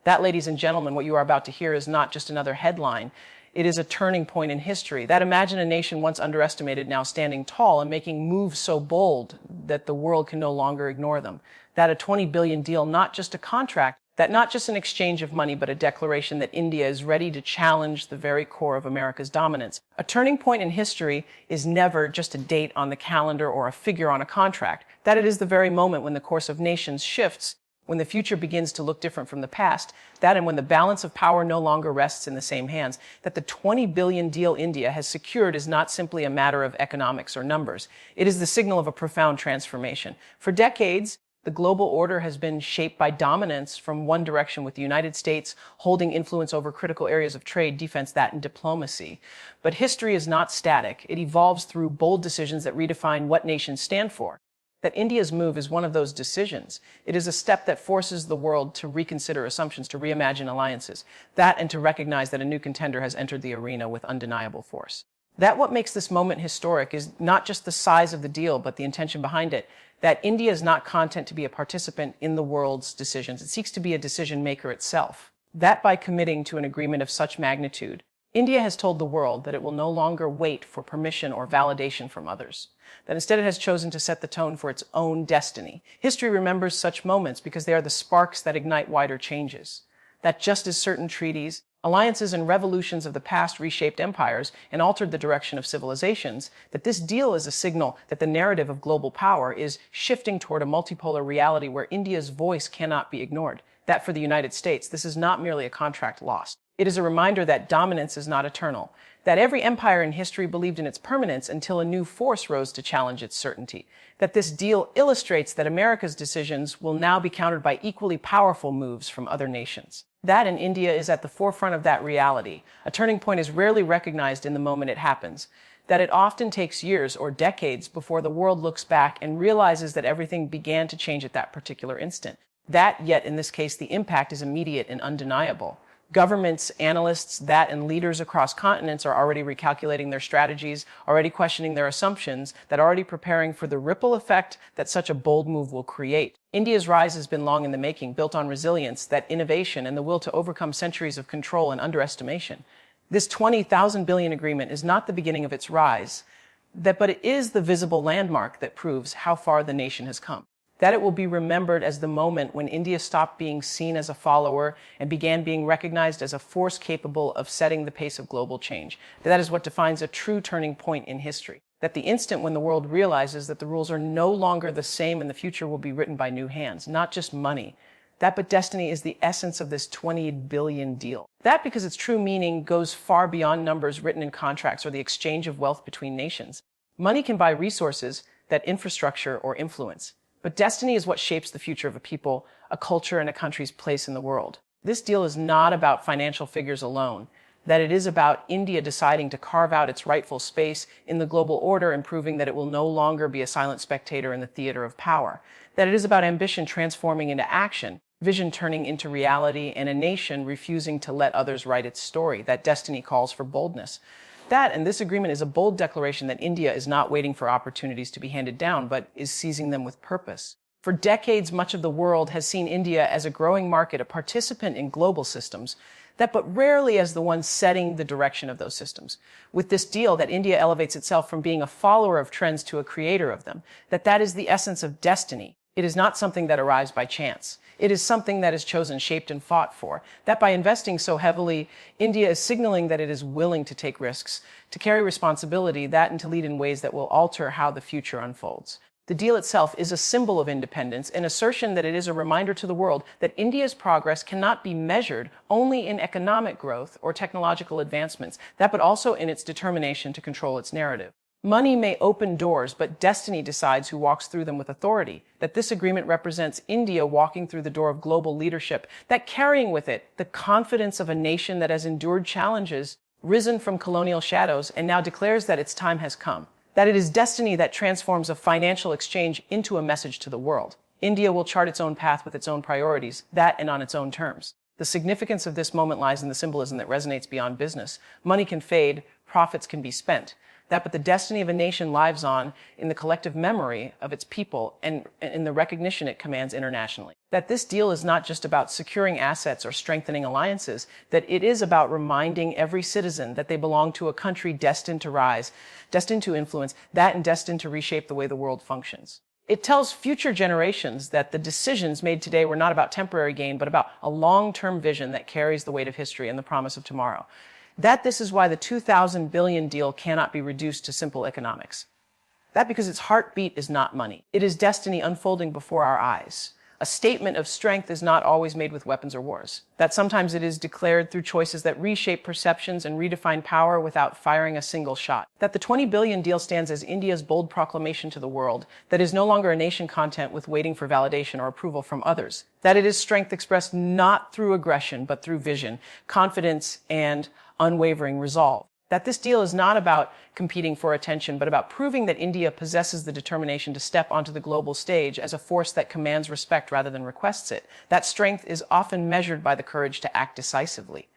That, ladies and gentlemen, what you are about to hear is not just another headline. It is a turning point in history. That imagine a nation once underestimated now standing tall and making moves so bold that the world can no longer ignore them. That a $20 billion deal, not just a contract, that not just an exchange of money, but a declaration that India is ready to challenge the very core of America's dominance. A turning point in history is never just a date on the calendar or a figure on a contract. That it is the very moment when the course of nations shifts, when the future begins to look different from the past, that and when the balance of power no longer rests in the same hands, that the $20 billion deal India has secured is not simply a matter of economics or numbers. It is the signal of a profound transformation. For decades, the global order has been shaped by dominance from one direction, with the United States holding influence over critical areas of trade, defense, that, and diplomacy. But history is not static. It evolves through bold decisions that redefine what nations stand for. That India's move is one of those decisions. It is a step that forces the world to reconsider assumptions, to reimagine alliances, that and to recognize that a new contender has entered the arena with undeniable force. That what makes this moment historic is not just the size of the deal, but the intention behind it. That India is not content to be a participant in the world's decisions. It seeks to be a decision maker itself. That by committing to an agreement of such magnitude, India has told the world that it will no longer wait for permission or validation from others, that instead it has chosen to set the tone for its own destiny. History remembers such moments because they are the sparks that ignite wider changes. That just as certain treaties, alliances, and revolutions of the past reshaped empires and altered the direction of civilizations, that this deal is a signal that the narrative of global power is shifting toward a multipolar reality where India's voice cannot be ignored. That for the United States, this is not merely a contract lost. It is a reminder that dominance is not eternal, that every empire in history believed in its permanence until a new force rose to challenge its certainty, that this deal illustrates that America's decisions will now be countered by equally powerful moves from other nations. That and India is at the forefront of that reality. A turning point is rarely recognized in the moment it happens, that it often takes years or decades before the world looks back and realizes that everything began to change at that particular instant. That, yet in this case, the impact is immediate and undeniable. Governments, analysts, that and leaders across continents are already recalculating their strategies, already questioning their assumptions, that already preparing for the ripple effect that such a bold move will create. India's rise has been long in the making, built on resilience, that innovation, and the will to overcome centuries of control and underestimation. This 20,000 billion agreement is not the beginning of its rise, but it is the visible landmark that proves how far the nation has come. That it will be remembered as the moment when India stopped being seen as a follower and began being recognized as a force capable of setting the pace of global change. That is what defines a true turning point in history. That the instant when the world realizes that the rules are no longer the same and the future will be written by new hands, not just money. That but destiny is the essence of this $20 billion deal. That because its true meaning goes far beyond numbers written in contracts or the exchange of wealth between nations. Money can buy resources, that infrastructure or influence. But destiny is what shapes the future of a people, a culture, and a country's place in the world. This deal is not about financial figures alone, that it is about India deciding to carve out its rightful space in the global order and proving that it will no longer be a silent spectator in the theater of power, that it is about ambition transforming into action, vision turning into reality, and a nation refusing to let others write its story, that destiny calls for boldness. That and this agreement is a bold declaration that India is not waiting for opportunities to be handed down, but is seizing them with purpose. For decades, much of the world has seen India as a growing market, a participant in global systems, but rarely as the one setting the direction of those systems. With this deal, that India elevates itself from being a follower of trends to a creator of them, that is the essence of destiny. It is not something that arrives by chance. It is something that is chosen, shaped, and fought for. That by investing so heavily, India is signaling that it is willing to take risks, to carry responsibility, that and to lead in ways that will alter how the future unfolds. The deal itself is a symbol of independence, an assertion that it is a reminder to the world that India's progress cannot be measured only in economic growth or technological advancements, but also in its determination to control its narrative. Money may open doors, but destiny decides who walks through them with authority. That this agreement represents India walking through the door of global leadership, that carrying with it the confidence of a nation that has endured challenges, risen from colonial shadows, and now declares that its time has come. That it is destiny that transforms a financial exchange into a message to the world. India will chart its own path with its own priorities, that and on its own terms. The significance of this moment lies in the symbolism that resonates beyond business. Money can fade, profits can be spent. But the destiny of a nation lives on in the collective memory of its people and in the recognition it commands internationally. That this deal is not just about securing assets or strengthening alliances, that it is about reminding every citizen that they belong to a country destined to rise, destined to influence, and destined to reshape the way the world functions. It tells future generations that the decisions made today were not about temporary gain, but about a long-term vision that carries the weight of history and the promise of tomorrow. This is why the 2,000 billion deal cannot be reduced to simple economics. Because its heartbeat is not money. It is destiny unfolding before our eyes. A statement of strength is not always made with weapons or wars. Sometimes it is declared through choices that reshape perceptions and redefine power without firing a single shot. The 20 billion deal stands as India's bold proclamation to the world that is no longer a nation content with waiting for validation or approval from others. It is strength expressed not through aggression, but through vision, confidence, and unwavering resolve. This deal is not about competing for attention, but about proving that India possesses the determination to step onto the global stage as a force that commands respect rather than requests it. That strength is often measured by the courage to act decisively.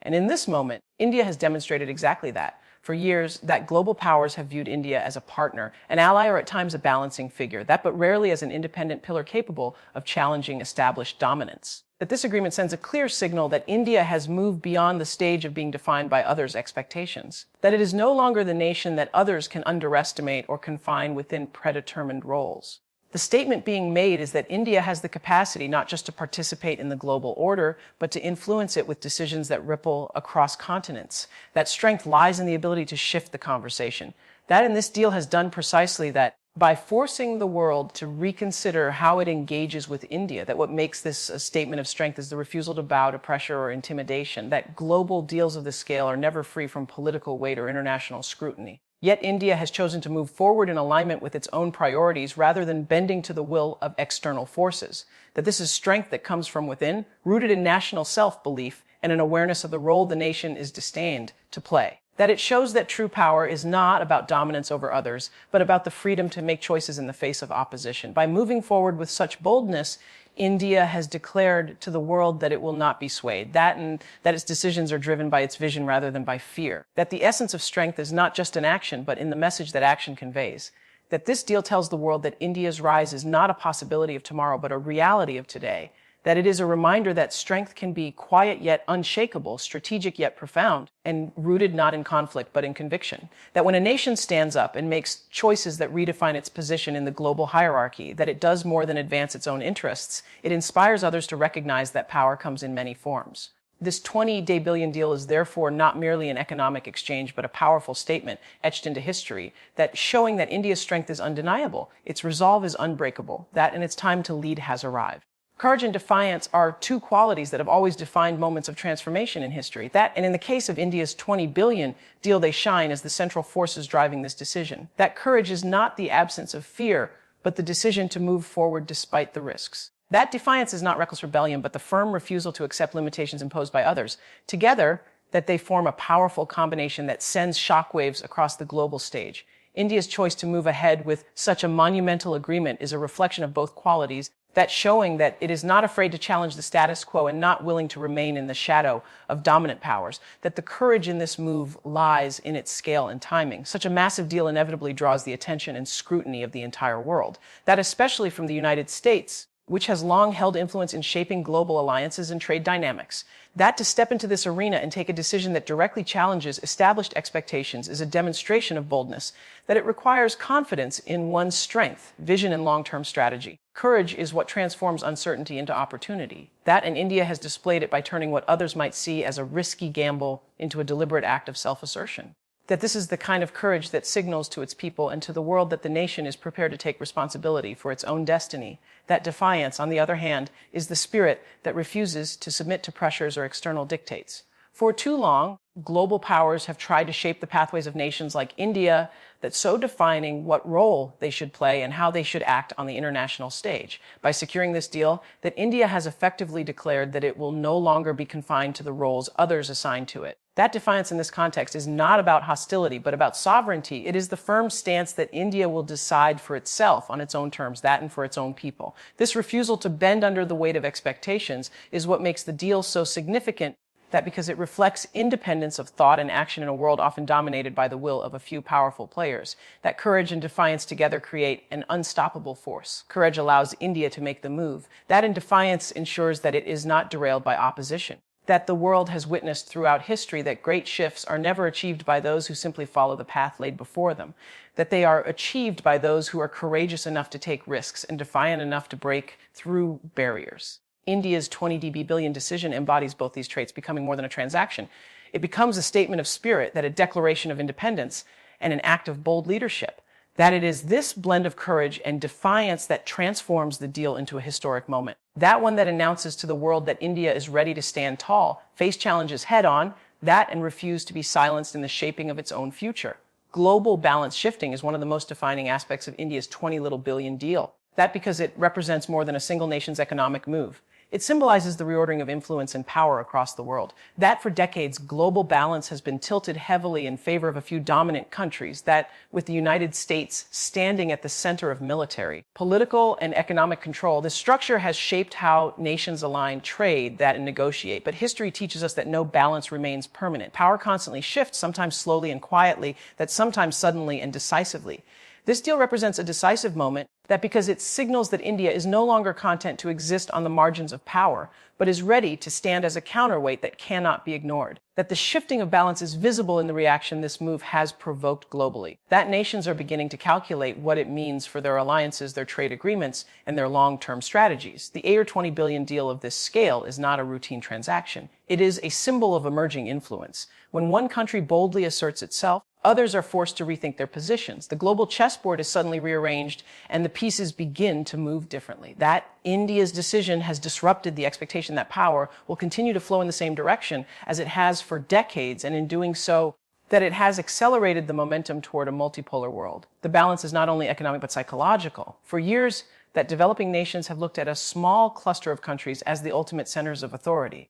And in this moment, India has demonstrated exactly that. For years, that global powers have viewed India as a partner, an ally, or at times a balancing figure, but rarely as an independent pillar capable of challenging established dominance. This agreement sends a clear signal that India has moved beyond the stage of being defined by others' expectations. It is no longer the nation that others can underestimate or confine within predetermined roles. The statement being made is that India has the capacity not just to participate in the global order, but to influence it with decisions that ripple across continents. That strength lies in the ability to shift the conversation. In this deal has done precisely that. By forcing the world to reconsider how it engages with India, what makes this a statement of strength is the refusal to bow to pressure or intimidation, global deals of this scale are never free from political weight or international scrutiny. Yet India has chosen to move forward in alignment with its own priorities rather than bending to the will of external forces. This is strength that comes from within, rooted in national self-belief and an awareness of the role the nation is destined to play. It shows that true power is not about dominance over others, but about the freedom to make choices in the face of opposition. By moving forward with such boldness, India has declared to the world that it will not be swayed, and that its decisions are driven by its vision rather than by fear. The essence of strength is not just in action, but in the message that action conveys. This deal tells the world that India's rise is not a possibility of tomorrow, but a reality of today. It is a reminder that strength can be quiet yet unshakable, strategic yet profound, and rooted not in conflict but in conviction. When a nation stands up and makes choices that redefine its position in the global hierarchy, it does more than advance its own interests. It inspires others to recognize that power comes in many forms. This 20-day billion deal is therefore not merely an economic exchange, but a powerful statement etched into history showing that India's strength is undeniable, its resolve is unbreakable, and its time to lead has arrived. Courage and defiance are two qualities that have always defined moments of transformation in history. And in the case of India's 20 billion deal, they shine as the central forces driving this decision. Courage is not the absence of fear, but the decision to move forward despite the risks. Defiance is not reckless rebellion, but the firm refusal to accept limitations imposed by others. Together, they form a powerful combination that sends shockwaves across the global stage. India's choice to move ahead with such a monumental agreement is a reflection of both qualities, showing that it is not afraid to challenge the status quo and not willing to remain in the shadow of dominant powers, the courage in this move lies in its scale and timing. Such a massive deal inevitably draws the attention and scrutiny of the entire world, especially from the United States, which has long held influence in shaping global alliances and trade dynamics. To step into this arena and take a decision that directly challenges established expectations is a demonstration of boldness, it requires confidence in one's strength, vision, and long-term strategy. Courage is what transforms uncertainty into opportunity. And India has displayed it by turning what others might see as a risky gamble into a deliberate act of self-assertion. This is the kind of courage that signals to its people and to the world that the nation is prepared to take responsibility for its own destiny. Defiance, on the other hand, is the spirit that refuses to submit to pressures or external dictates. For too long, global powers have tried to shape the pathways of nations like India, so defining what role they should play and how they should act on the international stage. By securing this deal, India has effectively declared that it will no longer be confined to the roles others assign to it. Defiance in this context is not about hostility, but about sovereignty. It is the firm stance that India will decide for itself on its own terms, and for its own people. This refusal to bend under the weight of expectations is what makes the deal so significant that because it reflects independence of thought and action in a world often dominated by the will of a few powerful players, that courage and defiance together create an unstoppable force. Courage allows India to make the move. That in defiance ensures that it is not derailed by opposition. That the world has witnessed throughout history that great shifts are never achieved by those who simply follow the path laid before them, that they are achieved by those who are courageous enough to take risks and defiant enough to break through barriers. India's 20 billion decision embodies both these traits, becoming more than a transaction. It becomes a statement of spirit, that a declaration of independence and an act of bold leadership. That it is this blend of courage and defiance that transforms the deal into a historic moment. That one that announces to the world that India is ready to stand tall, face challenges head on, that and refuse to be silenced in the shaping of its own future. Global balance shifting is one of the most defining aspects of India's 20 billion deal. That because it represents more than a single nation's economic move. It symbolizes the reordering of influence and power across the world. That for decades, global balance has been tilted heavily in favor of a few dominant countries, that with the United States standing at the center of military, political, and economic control, this structure has shaped how nations align trade, that and negotiate. But history teaches us that no balance remains permanent. Power constantly shifts, sometimes slowly and quietly, that sometimes suddenly and decisively. This deal represents a decisive moment that because it signals that India is no longer content to exist on the margins of power, but is ready to stand as a counterweight that cannot be ignored. That the shifting of balance is visible in the reaction this move has provoked globally. That nations are beginning to calculate what it means for their alliances, their trade agreements, and their long-term strategies. The 20 billion deal of this scale is not a routine transaction. It is a symbol of emerging influence. When one country boldly asserts itself, others are forced to rethink their positions. The global chessboard is suddenly rearranged, and the pieces begin to move differently. That India's decision has disrupted the expectation that power will continue to flow in the same direction as it has for decades, and in doing so, that it has accelerated the momentum toward a multipolar world. The balance is not only economic but psychological. For years, that developing nations have looked at a small cluster of countries as the ultimate centers of authority.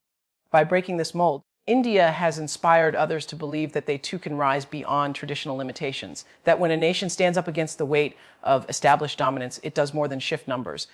By breaking this mold, India has inspired others to believe that they too can rise beyond traditional limitations, that when a nation stands up against the weight of established dominance, it does more than shift numbers.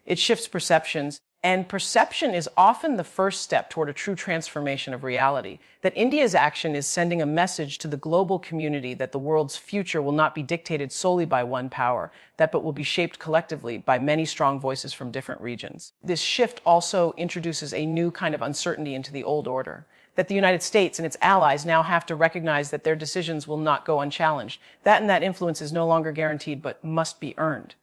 It shifts perceptions, and perception is often the first step toward a true transformation of reality. That India's action is sending a message to the global community that the world's future will not be dictated solely by one power, but will be shaped collectively by many strong voices from different regions. This shift also introduces a new kind of uncertainty into the old order. That the United States and its allies now have to recognize that their decisions will not go unchallenged. That influence is no longer guaranteed but must be earned.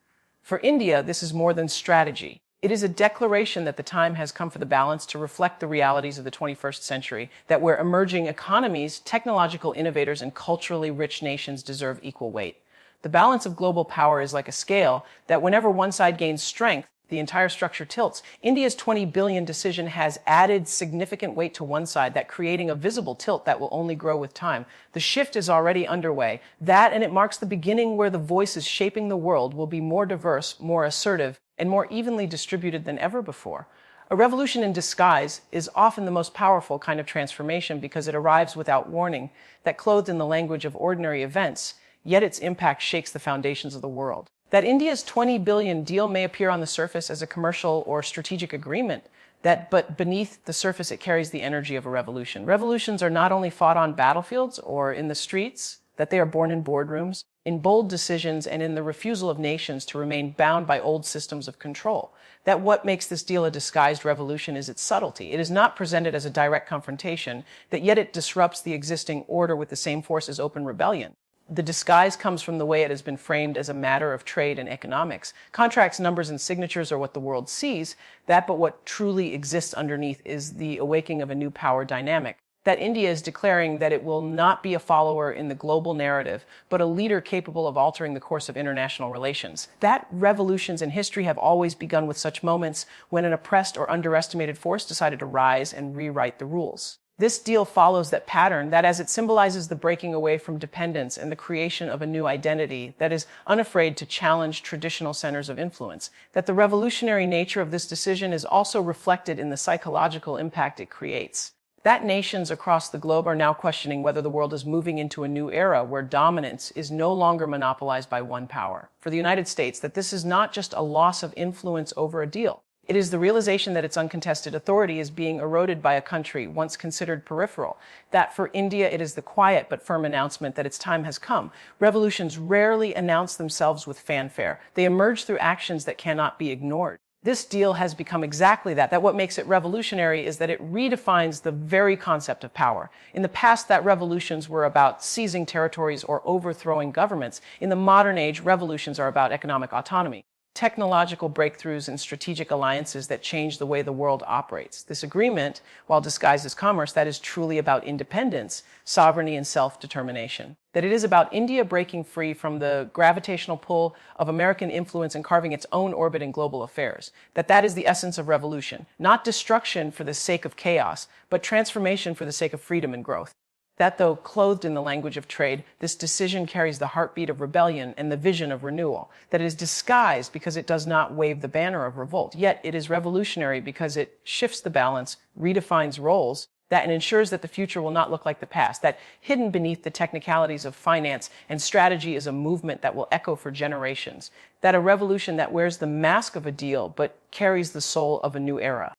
For India, this is more than strategy. It is a declaration that the time has come for the balance to reflect the realities of the 21st century, that where emerging economies, technological innovators, and culturally rich nations deserve equal weight. The balance of global power is like a scale that whenever one side gains strength, the entire structure tilts. India's 20 billion decision has added significant weight to one side, that creating a visible tilt that will only grow with time. The shift is already underway. And it marks the beginning where the voices shaping the world will be more diverse, more assertive, and more evenly distributed than ever before. A revolution in disguise is often the most powerful kind of transformation because it arrives without warning, that clothed in the language of ordinary events, yet its impact shakes the foundations of the world. That India's 20 billion deal may appear on the surface as a commercial or strategic agreement, but beneath the surface it carries the energy of a revolution. Revolutions are not only fought on battlefields or in the streets, that they are born in boardrooms, in bold decisions, and in the refusal of nations to remain bound by old systems of control. That what makes this deal a disguised revolution is its subtlety. It is not presented as a direct confrontation, that yet it disrupts the existing order with the same force as open rebellion. The disguise comes from the way it has been framed as a matter of trade and economics. Contracts, numbers, and signatures are what the world sees, but what truly exists underneath is the awakening of a new power dynamic. That India is declaring that it will not be a follower in the global narrative, but a leader capable of altering the course of international relations. That revolutions in history have always begun with such moments when an oppressed or underestimated force decided to rise and rewrite the rules. This deal follows that pattern, that as it symbolizes the breaking away from dependence and the creation of a new identity that is unafraid to challenge traditional centers of influence, that the revolutionary nature of this decision is also reflected in the psychological impact it creates. That nations across the globe are now questioning whether the world is moving into a new era where dominance is no longer monopolized by one power. For the United States, that this is not just a loss of influence over a deal. It is the realization that its uncontested authority is being eroded by a country once considered peripheral. That for India, it is the quiet but firm announcement that its time has come. Revolutions rarely announce themselves with fanfare. They emerge through actions that cannot be ignored. This deal has become exactly that what makes it revolutionary is that it redefines the very concept of power. In the past, that revolutions were about seizing territories or overthrowing governments. In the modern age, revolutions are about economic autonomy, technological breakthroughs, and strategic alliances that change the way the world operates. This agreement, while disguised as commerce, that is truly about independence, sovereignty, and self-determination. That it is about India breaking free from the gravitational pull of American influence and carving its own orbit in global affairs. That is the essence of revolution, not destruction for the sake of chaos, but transformation for the sake of freedom and growth. That, though clothed in the language of trade, this decision carries the heartbeat of rebellion and the vision of renewal. That it is disguised because it does not wave the banner of revolt. Yet it is revolutionary because it shifts the balance, redefines roles, and ensures that the future will not look like the past. That hidden beneath the technicalities of finance and strategy is a movement that will echo for generations. That a revolution that wears the mask of a deal but carries the soul of a new era.